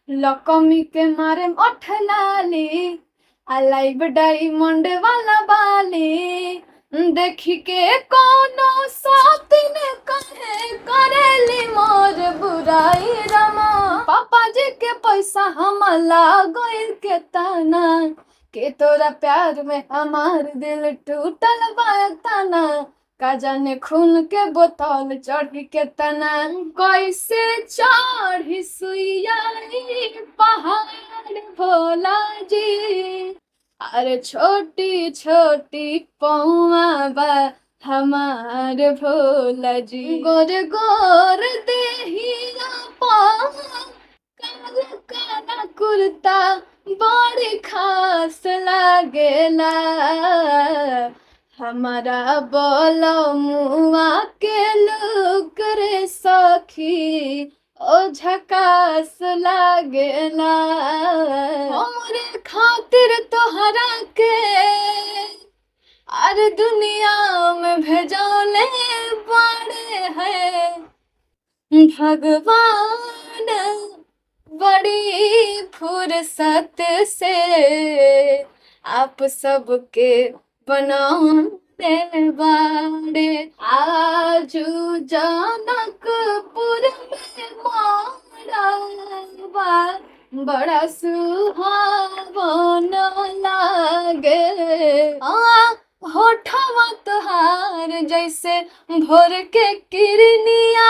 लकमी के मारे ओठ लाली आ लाइव डायमंड वाला बाली देखी के कोनो सातिन कहे करेली मोर बुराई रमा पापा जी के पैसा हमला गइल के ताना के तोरा प्यार में हमार दिल टूटल बा तना का जाने खून के बोतल चढ़ी के तना कैसे चढ़ी सुइया पहाड़ भोला जी अरे छोटी छोटी पौआ बा हमार भोला जी गोर गोर देहिया पा काला काला कुर्ता बड़ी खास लागेला हमारा बोलो मुआ के लुक रे सखी ओ झकास लागेला हमरे खातिर तोहरा के अरे दुनिया में भेजौले बड़े हैं भगवान बड़ी फुर्सत से आप सबके बनाने बाड़े आजू जनकपुर में मोरवा बड़ा सुहावन लागे होठवा तोहार जैसे भोर के किरनिया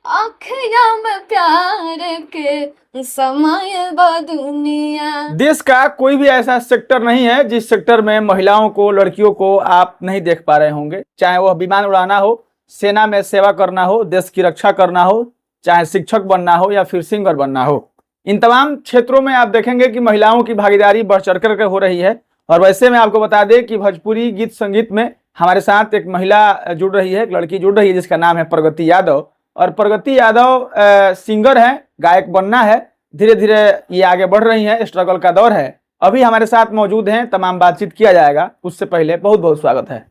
अखिया में प्यार के समय दुनिया। देश का कोई भी ऐसा सेक्टर नहीं है जिस सेक्टर में महिलाओं को, लड़कियों को आप नहीं देख पा रहे होंगे। चाहे वह विमान उड़ाना हो, सेना में सेवा करना हो, देश की रक्षा करना हो, चाहे शिक्षक बनना हो या फिर सिंगर बनना हो, इन तमाम क्षेत्रों में आप देखेंगे कि महिलाओं की भागीदारी बढ़ चढ़ कर हो रही है। और वैसे में आपको बता दें कि भोजपुरी गीत संगीत में हमारे साथ एक महिला जुड़ रही है, एक लड़की जुड़ रही है जिसका नाम है प्रगति यादव। और प्रगति यादव सिंगर है, गायक बनना है, धीरे धीरे ये आगे बढ़ रही हैं, स्ट्रगल का दौर है। अभी हमारे साथ मौजूद हैं, तमाम बातचीत किया जाएगा। उससे पहले बहुत बहुत स्वागत है।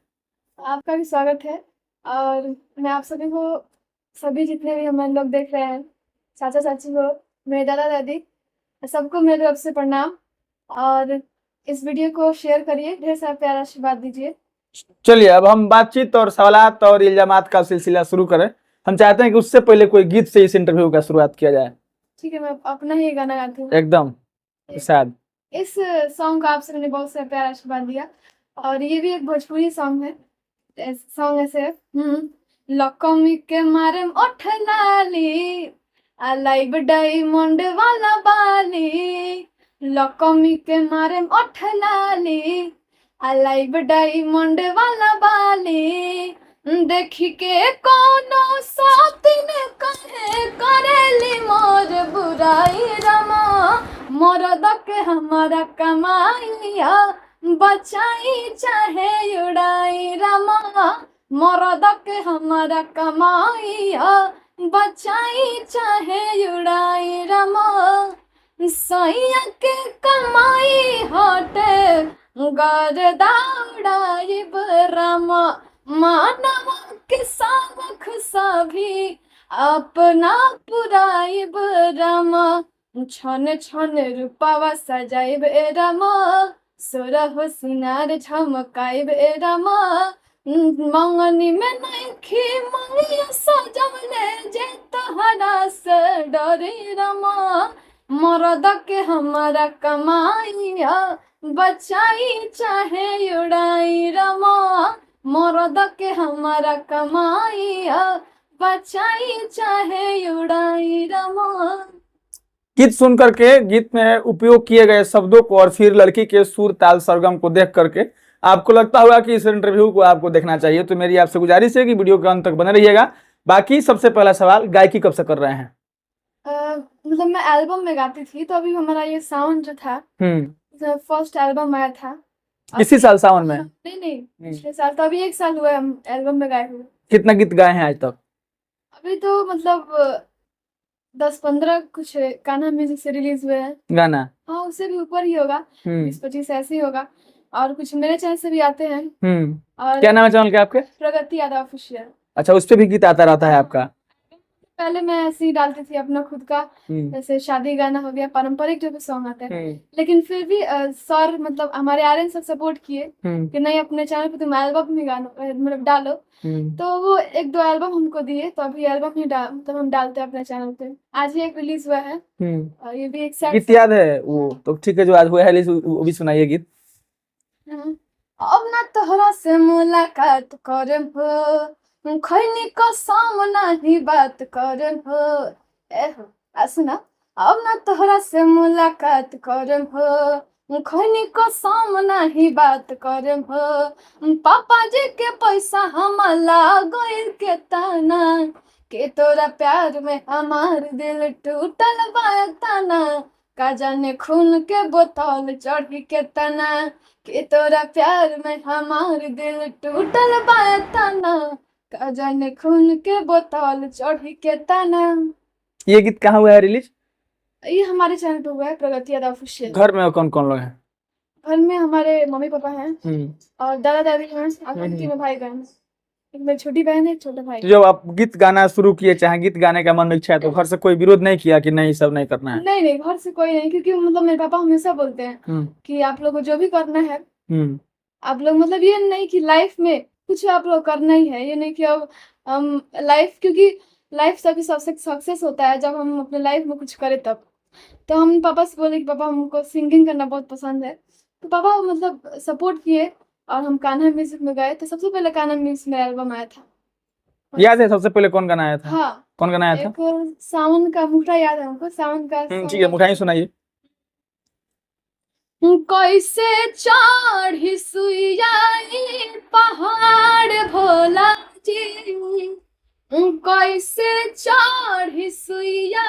आपका भी स्वागत है। और मैं आप सभी को, सभी जितने भी हम लोग देख रहे हैं, चाचा चाची को, मेरे दादा दादी, सबको मेरी तरफ से प्रणाम। और इस वीडियो को शेयर करिए, ढेर सारा प्यारा आशीर्वाद दीजिए। चलिए अब हम बातचीत और सवालात और इल्जामात का सिलसिला शुरू करें। हम चाहते हैं कि उससे पहले कोई गीत से इस इंटरव्यू का शुरुआत किया जाए। ठीक है, मैं अपना ही गाना गाती हूँ। एकदम शायद इस सॉन्ग का आप सबने बहुत सारा प्यारा आशीर्वाद दिया। और ये भी एक भोजपुरी सॉन्ग है। सॉन्ग ऐसे लकमी के मारे ओठ लाली आ लाइव डायमंड वाला बाली लकमी के मारे ओठ लाली आ लाइव डायमंड वाला बाली देखी के कोनो सातिन कहे करेली मोर बुराई रमा मरद के हमारा कमाइया बचाई चाहे उड़ाई रमा मरद के हमारा कमाइया बचाई चाहे उड़ाई रमा सैया के कमाई हटे गर्दा उड़ाई रमा मानव के सावख सभी अपना पुराइब रमा छन छन रूपावा सजाइब रमा सोरह सिनार झमकाइब रमा मंगनी में नइखी मंगिया सजवले जे तोहरा से डरी रमा मरद के हमारा कमाइया बचाई चाहे उड़ाई रमा मरद के हमारा कमाइया बचाई चाहे उड़ाई रमा। गीत सुन करके, गीत में उपयोग किए गए शब्दों को और फिर लड़की के सुर ताल सरगम को देख करके आपको लगता होगा कि इस इंटरव्यू को आपको देखना चाहिए। तो मेरी आपसे गुजारिश है कि वीडियो के अंत तक बने रहिएगा। बाकी सबसे पहला सवाल, गायकी कब से कर रहे हैं? मतलब मैं एल्बम में गाती थी, तो अभी हमारा ये साउंड जो था, फर्स्ट एल्बम आया था इसी साल सावन में? नहीं, पिछले साल। तो अभी 1 साल हुआ है हम एल्बम में गाए हुए। कितना गीत गाए हैं आज तक? अभी तो मतलब 10-15 कुछ कान्हा म्यूजिक से रिलीज हुए हैं गाना। हाँ, उससे भी ऊपर ही होगा, 20-25 ऐसे ही होगा। और कुछ मेरे चैनल से भी आते हैं। और क्या नाम है चैनल के आपके? प्रगति यादव ऑफिशियल। अच्छा, उस पे भी गीत आता रहता है आपका? पहले मैं ऐसे ही डालती थी अपना खुद का, हम्म जैसे शादी गाना हो गया, पारंपरिक जो भी सॉन्ग आते हैं। हम्म लेकिन फिर भी सर मतलब हमारे आर्यन सर सपोर्ट किए हम्म कि नहीं, अपने चैनल पे तुम एल्बम भी गानो, मतलब डालो। हम्म। तो वो एक दो एल्बम हमको दिए, तो अभी एल्बम ही मतलब हम डालते हैं अपने चैनल पे। आज ही एक रिलीज हुआ है, और ये भी एक सैड गीत याद है वो तो? ठीक है, जो आज हुआ है रिलीज, वो भी सुनाइए गीत। अब ना तोहरा से मुलाकात करम हो, खैनी कसम नहीं बात करम हो। एहो सुना, अब ना तोहरा से मुलाकात करम हो, खैनी कसम नहीं बात करम हो। पापा जी के पैसा हम लागल के ताना, के तोरा प्यार में हमार दिल टूटल बा तना। का जाने खून के बोतल चढ़ी के तना, कि तोरा प्यार में हमार दिल टूटल बा तना। का जाने खून के बोतल चढ़ी के तना। ये गीत कहाँ हुआ है रिलीज? ये हमारे चैनल पे हुआ है, प्रगति यादव ऑफिशियल। घर में कौन कौन लोग हैं? घर में हमारे मम्मी पापा हैं, और दादा दादी हैं, और हम हम्म। तीनों भाई बहन हैं। एक मेरी छोटी बहन है, एक छोटा भाई। तो जब आप गीत गाना शुरू किए, चाहे गीत गाने का मन में इच्छा है, तो घर से कोई विरोध नहीं किया कि नहीं सब नहीं करना है? नहीं नहीं, घर से कोई नहीं, क्योंकि मतलब मेरे पापा हमेशा बोलते हैं कि आप लोग को जो भी करना है, हम्म आप लोग मतलब ये नहीं कि लाइफ में कुछ आप लोग करना ही है, ये नहीं कि अब हम लाइफ, क्योंकि लाइफ तभी सबसे सक्सेस होता है जब हम अपने लाइफ में कुछ करें तब। तो हम पापा से बोले कि पापा हमको सिंगिंग करना बहुत पसंद है, तो पापा मतलब सपोर्ट किए, और हम कान्हा म्यूजिक में गए। तो सबसे पहले कान्हा म्यूजिक में एल्बम आया था। याद है सबसे पहले कौन गाना आया था? हाँ, कौन गाना आया था? एक सावन का मुखड़ा याद है हमको, सावन का ठीक है, मुठाई सुनाइए। कैसे चढ़ी सुइया पहाड़ भोला जी, कैसे चढ़ी सुइया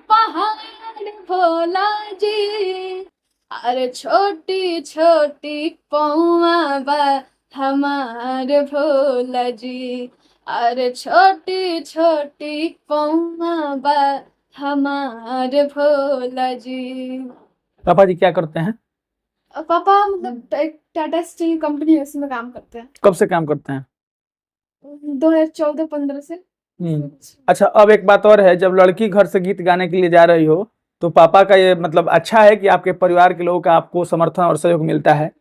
पहाड़ भोला जी। अरे छोटी छोटी पौआ बा हमार भोला जी, अरे छोटी छोटी पौआ बा हमार भोला जी। पापा जी क्या करते हैं? पापा मतलब एक टाटा स्टील कंपनी है, उसमें काम करते हैं। कब से काम करते हैं? 2014-15 से। अच्छा, अब एक बात और है, जब लड़की घर से गीत गाने के लिए जा रही हो, तो पापा का ये मतलब अच्छा है कि आपके परिवार के लोगों का आपको समर्थन और सहयोग मिलता है।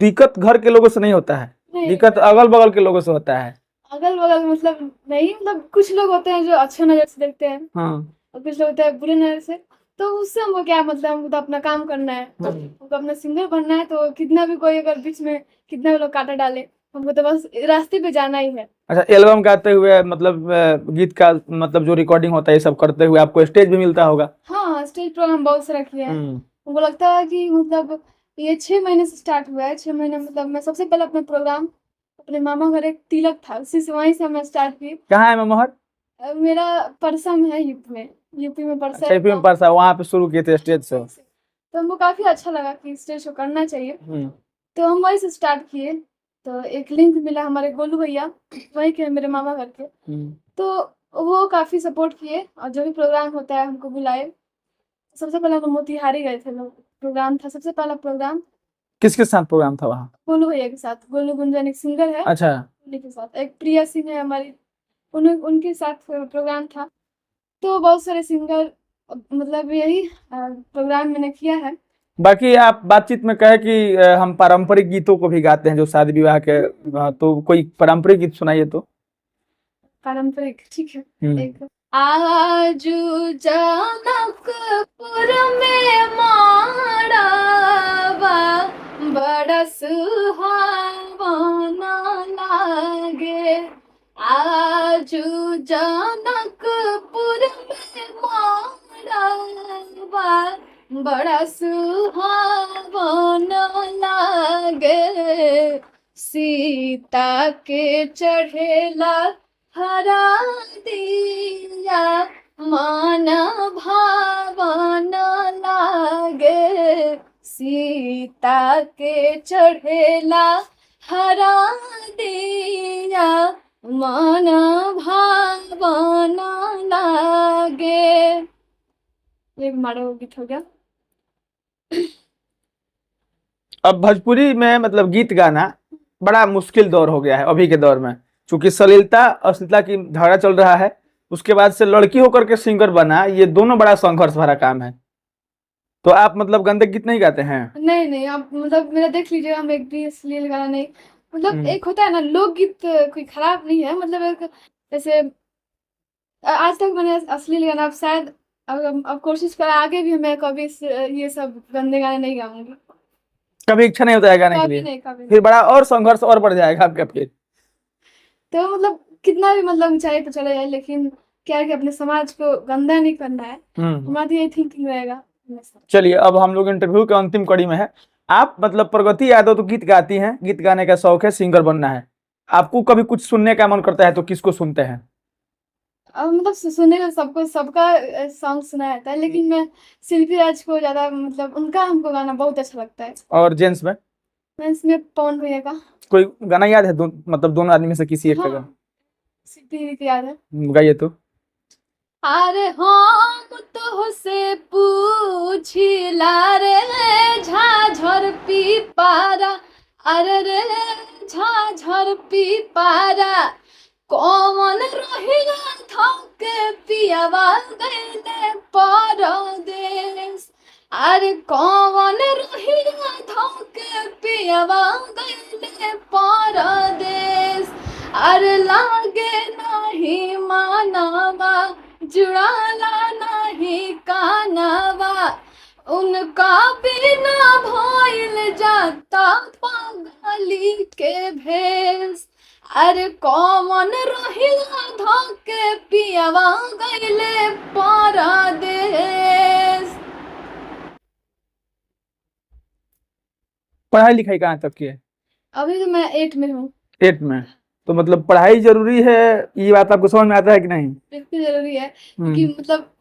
दिक्कत घर के लोगों से नहीं होता है, नहीं, दिक्कत अगल बगल के लोगों से होता है। अगल बगल मतलब नहीं, मतलब कुछ लोग होते हैं जो अच्छे नजर से देखते हैं, हाँ और कुछ लोग होते हैं बुरे नजर से। तो उससे हमको क्या मतलब, हमको तो अपना काम करना है, हमको अपना सिंगर बनना है। तो कितना भी कोई अगर बीच में कितना भी लोग कांटा डाले, हमको तो बस रास्ते पे जाना ही है। अच्छा, एल्बम गाते हुए मतलब गीत का मतलब जो रिकॉर्डिंग होता है, ये सब करते हुए आपको स्टेज भी मिलता होगा? हाँ, स्टेज प्रोग्राम बहुत सारा किया है। हमको लगता है कि मतलब ये 6 महीने से स्टार्ट हुआ है। 6 महीने मतलब मैं सबसे पहले अपना प्रोग्राम अपने मामा घर एक तिलक था, उसी से वहीं से मैं स्टार्ट की। कहाँ है मोहर? मेरा परसा में है, यूपी में परसा अच्छा, यूपी में परसा, वहाँ पे शुरू किए थे स्टेज से? तो हमको काफी अच्छा लगा कि स्टेज शो करना चाहिए, तो हम वहीं से स्टार्ट किए। तो एक लिंक मिला हमारे गोलू भैया, वहीं के मेरे मामा घर के, तो वो काफी सपोर्ट किए, और जो भी प्रोग्राम होता है हमको बुलाए। सबसे पहले हम मोतिहारी गए थे, लोग प्रोग्राम था सबसे पहला प्रोग्राम। किसके साथ प्रोग्राम था वहाँ? गोलू भैया के साथ। गोलू गुंजन एक सिंगर है, अच्छा, उन्हीं के साथ। एक प्रिया सिंह है हमारी, उनके साथ प्रोग्राम था। तो बहुत सारे सिंगर, मतलब यही प्रोग्राम मैंने किया है। बाकी आप बातचीत में कहे कि हम पारंपरिक गीतों को भी गाते हैं जो शादी विवाह के, तो कोई पारंपरिक गीत सुनाइए तो। पारंपरिक, ठीक है। एक आजू जनकपुर में माड़ावा बड़ा सुहावना लागे। आजू जनकपुर में माड़ावा बड़ा सुहावना लागे। सीता के चढ़ेला हरा दिया मन भावन लागे। सीता के चढ़ेला हरा दिया मन भावन लागे। ये हमारा गीत हो गया। अब भोजपुरी में मतलब गीत गाना बड़ा मुश्किल दौर हो गया है अभी के दौर में, क्योंकि श्लीलता अश्लीलता की धारा चल रहा है। उसके बाद से लड़की होकर के सिंगर बना, ये दोनों बड़ा संघर्ष भरा काम है। तो आप मतलब गंदे गीत नहीं गाते हैं? नहीं नहीं, आप मतलब मेरा देख लीजिएगा, हम एक भी अश्लील गाना नहीं, मतलब एक होता है ना लोकगीत, कोई खराब नहीं है, मतलब एक जैसे आज तक मैंने अश्लील गाना, अब शायद अब कोशिश करा आगे भी मैं कभी ये सब गंदे गाने नहीं गाऊंगी। कभी इच्छा नहीं होता है गाने के कभी लिए? नहीं, कभी नहीं। फिर बड़ा और संघर्ष और बढ़ जाएगा आपका फिर। तो मतलब कितना भी मतलब ऊंचाई पे चले जाए, लेकिन क्या है कि अपने समाज को गंदा नहीं करना है, हमारा तो यही थिंकिंग रहेगा हमेशा। चलिए, अब हम लोग इंटरव्यू के अंतिम कड़ी में है। आप मतलब प्रगति यादव तो गीत गाती हैं, गीत गाने का शौक है, सिंगर बनना है, आपको कभी कुछ सुनने का मन करता है तो किसको सुनते हैं? अब मतलब सुनने का सबको सबका सॉन्ग सुना जाता है, लेकिन मैं शिल्पी राज को ज्यादा, मतलब उनका हमको गाना बहुत अच्छा लगता है। और जेंट्स में मैं इसमें पवन भैया का। कोई गाना याद है? मतलब दोनों आदमी में से किसी एक का गाना हाँ, शिल्पी दीदी की याद है। गाइए तो। अरे हम तो से पूछिला रे झाझर पीपारा, अरे रे झाझर पीपारा, कौन रहिया थके पियावा गईले परदेश, अरे कौन रहिया थके पियावा गईले परदेश, अरे लागे नहीं मानवा जुड़ाला नहीं कानवा, उनका बिना भइल जाता पागली के भेष, अरे कौन रहिया धके पियावा गईले परदेश। पढ़ाई लिखाई कहाँ तक की है? अभी तो मैं 8 में हूँ। 8 में? तो मतलब पढ़ाई जरूरी है, ये बात आपको समझ में आता है कि नहीं? बिल्कुल जरूरी है, क्योंकि मतलब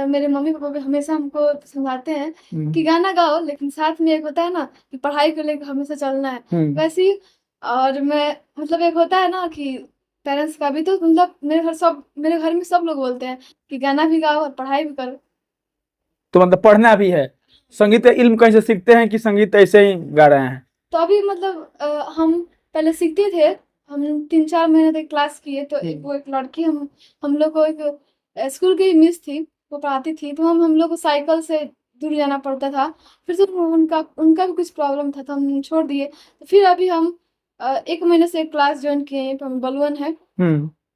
मेरे मम्मी पापा भी हमेशा हमको समझाते हैं कि गाना गाओ, लेकिन साथ में एक होता है ना कि पढ़ाई को लेकर हमेशा चलना है, वैसे ही। और मैं मतलब एक होता है ना कि पेरेंट्स का भी, तो मतलब मेरे घर में सब लोग बोलते हैं कि गाना भी गाओ और पढ़ाई भी करो। तो मतलब पढ़ना भी है। संगीत का इल्म कहीं से सीखते हैं कि संगीत ऐसे ही गा रहे हैं? तो अभी मतलब हम पहले सीखते थे, हम 3-4 महीने तक क्लास किए, तो एक लड़की हम लोग को एक स्कूल की मिस थी, वो पढ़ाती थी, तो हम लोग को साइकिल से दूर जाना पड़ता था, फिर तो उनका भी कुछ प्रॉब्लम था तो हम छोड़ दिए। तो फिर अभी हम 1 महीने से एक क्लास ज्वाइन किए हैं, हम बलवन है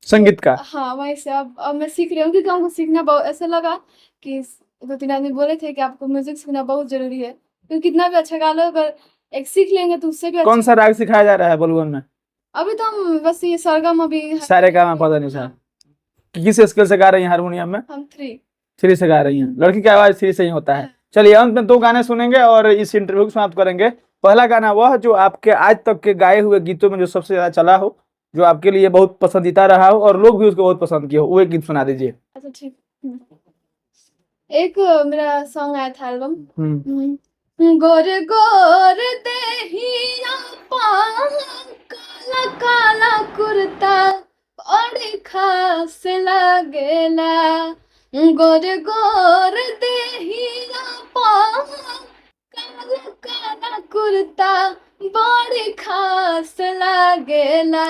संगीत का। हाँ, वहीं से अब मैं सीख रही हूँ, क्योंकि हमको सीखना बहुत ऐसा लगा कि 2-3 आदमी बोले थे कि आपको म्यूजिक सीखना बहुत जरूरी है, क्योंकि कितना भी अच्छा गा लो, अगर एक सीख लेंगे तो उससे भी अच्छा। कौन सा राग सिखाया जा रहा है बलवन में? अभी तो हम बस ये सरगम अभी सारे का मैं पता नहीं था। किस स्केल से गा रही हैं हारमोनियम में? हम 3 से गा रही हैं। लड़की की आवाज 3 से ही होता है। चलिए, अंत में 2 गाने सुनेंगे और इस इंटरव्यू को समाप्त करेंगे। पहला गाना वह जो आपके आज तक के गाए हुए गीतों में जो सबसे ज्यादा चला हो, जो आपके लिए बहुत पसंदीदा रहा हो और लोग भी उसको बहुत पसंद किए हो, वो एक गीत सुना दीजिए। अच्छा ठीक। एक मेरा सॉन्ग आया था एल्बम, गोर गोर देहिया काला काला कुर्ता बड़ी खास लगेला, गोर गोर देहिया काला काला कुर्ता बड़ी खास लगेला,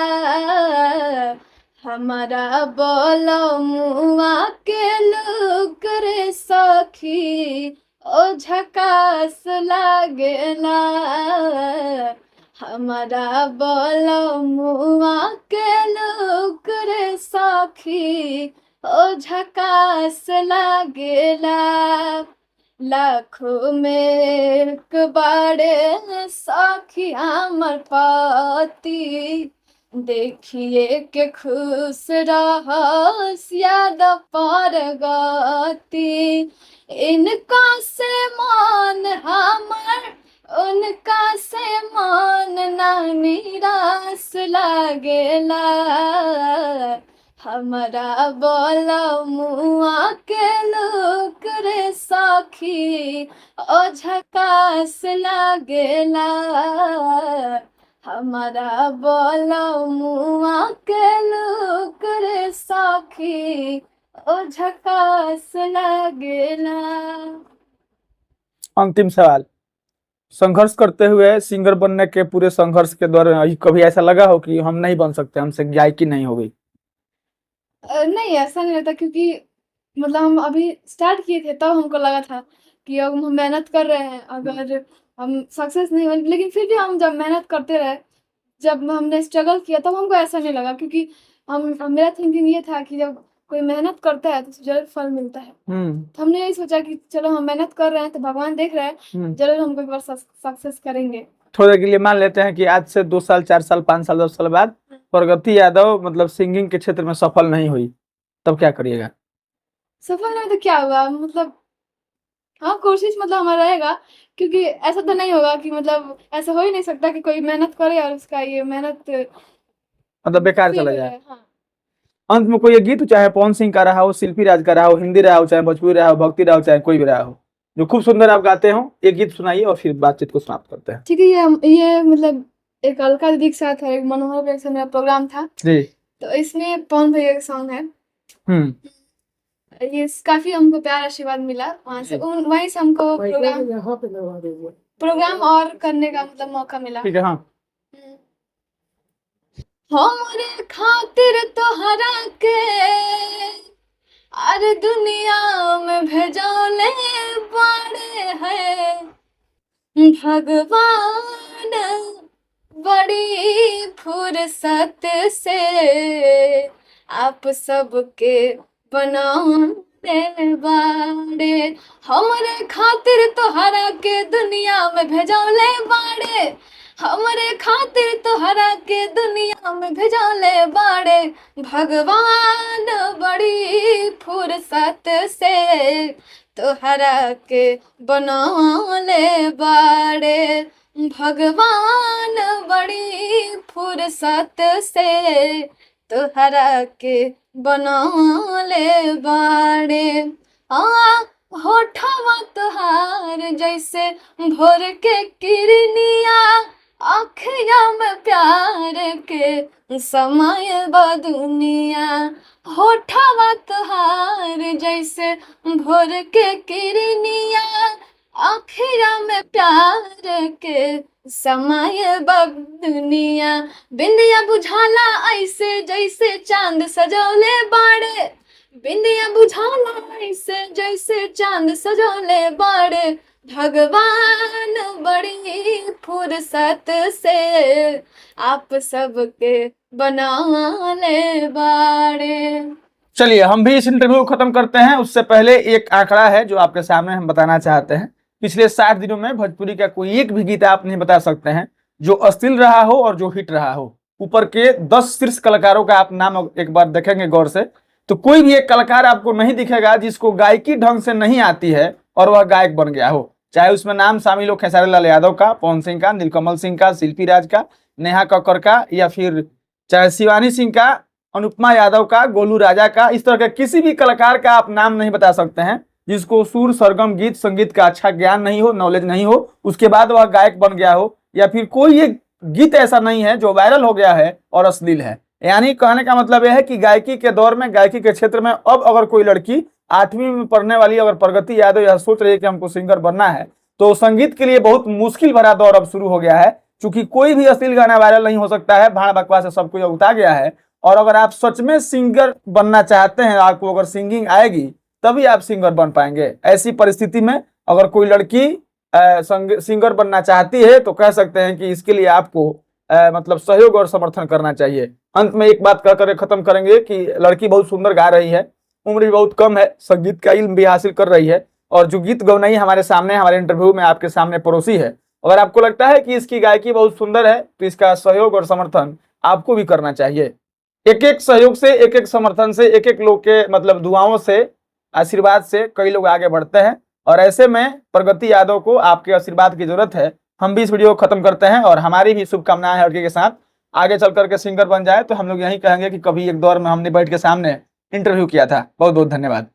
हमारा बोलो मुआ के लुक रे सखी ओ झकास लागेला, हमारा बोलो मुआ के लुक रे सखी ओ झकास लागेला, लाखों में एक बड़े सखी हमर पति, देखिए के खुश रहस याद पर गति, इनका से मान हमर उनका से मान ना निराश लागेला, हमारा बोला मुआ के लोक रे सखी ओ झकास लागेला, हमारा बोला मुआ के लोक रे सखी ओ झकास लागेला। अंतिम सवाल, संघर्ष करते हुए सिंगर बनने के पूरे संघर्ष के दौरान कभी ऐसा लगा हो कि हम नहीं बन सकते, हमसे गायकी नहीं हो गई? नहीं ऐसा नहीं रहता, क्योंकि मतलब हम अभी स्टार्ट किए थे तब हमको लगा था कि अब हम मेहनत कर रहे हैं, अगर हम सक्सेस नहीं हुए, लेकिन फिर भी हम जब मेहनत करते रहे, जब हमने स्ट्रगल किया तब हमको ऐसा नहीं लगा, क्योंकि मेरा थिंकिंग ये था कि जब कोई मेहनत करता है तो उसे जरूर फल मिलता है। तो हमने यही सोचा कि चलो हम मेहनत कर रहे हैं तो भगवान देख रहे हैं, जरूर हमको एक बार सक्सेस करेंगे। थोड़े के लिए मान लेते हैं कि आज से 2 साल 4 साल 5 साल 10 साल बाद प्रगति यादव मतलब सिंगिंग के क्षेत्र में सफल नहीं हुई, तब क्या करिएगा? सफल नहीं तो क्या हुआ, मतलब हाँ कोशिश मतलब हमारा रहेगा, क्योंकि ऐसा तो नहीं होगा कि मतलब ऐसा हो ही नहीं सकता कि कोई मेहनत करे और उसका ये मेहनत मतलब बेकार फेल चला हो जाए। जाए। हाँ अंत में कोई एक गीत, चाहे पवन सिंह का रहा हो, शिल्पी राज का रहा हो, हिंदी रहा हो, चाहे भोजपुरी रहा हो, भक्ति रहा हो, चाहे कोई भी रहा हो, जो खूब सुंदर आप गाते हो, एक गीत सुनाइए और फिर बातचीत को समाप्त करते हैं। ठीक है, ये मतलब एक अलका दीदी के साथ है, एक मनोहर भैया के साथ मेरा प्रोग्राम था, जी। तो इसमें पवन भैया का सॉन्ग है। हम्म। ये काफी हमको प्यार आशीर्वाद मिला वहां से, वहीं से हमको प्रोग्राम और करने का मतलब मौका मिला। ठीक है। हाँ। हमरे खातिर तोहरा के अरे दुनिया में भेजौले बड़े हैं भगवान, बड़ी फुर्सत से आप सबके बनौले बाड़े, हमरे खातिर तोहरा के दुनिया में भेजौले बाड़े, हमरे खातिर तोहरा के दुनिया में भेजौले बाड़े भगवान, बड़ी फुर्सत से तोहरा के बनौले बाड़े भगवान, बड़ी फुर्सत से तोहरा के बनौले बाड़े। होठवा तोहार जैसे भोर के किरनिया, आँखिया में प्यार के समय बा दुनिया, होठवा तोहार जैसे भोर के किरनिया, आँखिया में प्यार के समय बा दुनिया, बिंदिया बुझाला ऐसे जैसे चांद सजौले बाड़े, बिंदिया बुझाला ऐसे जैसे चांद सजौले बाड़े भगवान, बड़ी फुर्सत से आप सबके बनौले बाड़े। चलिए हम भी इस इंटरव्यू को खत्म करते हैं। उससे पहले एक आंकड़ा है जो आपके सामने हम बताना चाहते हैं। पिछले 60 दिनों में भोजपुरी का कोई एक भी गीत आप नहीं बता सकते हैं जो अश्लील रहा हो और जो हिट रहा हो। ऊपर के 10 शीर्ष कलाकारों का आप नाम एक बार देखेंगे गौर से, तो कोई भी एक कलाकार आपको नहीं दिखेगा जिसको गायकी ढंग से नहीं आती है और वह गायक बन गया हो। चाहे उसमें नाम शामिल हो खेसारी लाल यादव का, पवन सिंह का, नीलकमल सिंह का, शिल्पी राज का, नेहा कक्कर का, या फिर चाहे शिवानी सिंह का, अनुपमा यादव का, गोलू राजा का, इस तरह के किसी भी कलाकार का आप नाम नहीं बता सकते हैं जिसको सुर, सरगम, गीत, संगीत का अच्छा ज्ञान नहीं हो, नॉलेज नहीं हो, उसके बाद वह गायक बन गया हो, या फिर कोई एक गीत ऐसा नहीं है जो वायरल हो गया है और अश्लील है। यानी कहने का मतलब यह है कि गायकी के दौर में, गायकी के क्षेत्र में अब अगर कोई लड़की 8वीं में पढ़ने वाली अगर प्रगति यादव यह सोच रही है कि हमको सिंगर बनना है, तो संगीत के लिए बहुत मुश्किल भरा दौर अब शुरू हो गया है, क्योंकि कोई भी अश्लील गाना वायरल नहीं हो सकता है। भाड़ बकवास से सब कुछ उठा गया है। और अगर आप सच में सिंगर बनना चाहते हैं, आपको अगर सिंगिंग आएगी तभी आप सिंगर बन पाएंगे। ऐसी परिस्थिति में अगर कोई लड़की सिंगर बनना चाहती है तो कह सकते हैं कि इसके लिए आपको मतलब सहयोग और समर्थन करना चाहिए। अंत में एक बात कहकर खत्म करेंगे कि लड़की बहुत सुंदर गा रही है, उम्र भी बहुत कम है, संगीत का इल्म भी हासिल कर रही है, और जो गीत गौनई हमारे सामने हमारे इंटरव्यू में आपके सामने परोसी है, अगर आपको लगता है कि इसकी गायकी बहुत सुंदर है तो इसका सहयोग और समर्थन आपको भी करना चाहिए। एक एक सहयोग से, एक एक समर्थन से, एक एक लोग के मतलब दुआओं से, आशीर्वाद से कई लोग आगे बढ़ते हैं, और ऐसे में प्रगति यादव को आपके आशीर्वाद की जरूरत है। हम भी इस वीडियो को खत्म करते हैं और हमारी भी शुभकामनाएं है लड़के के साथ आगे चल करके सिंगर बन जाए। तो हम लोग यही कहेंगे कि कभी एक दौर में हमने बैठ के सामने इंटरव्यू किया था। बहुत बहुत धन्यवाद।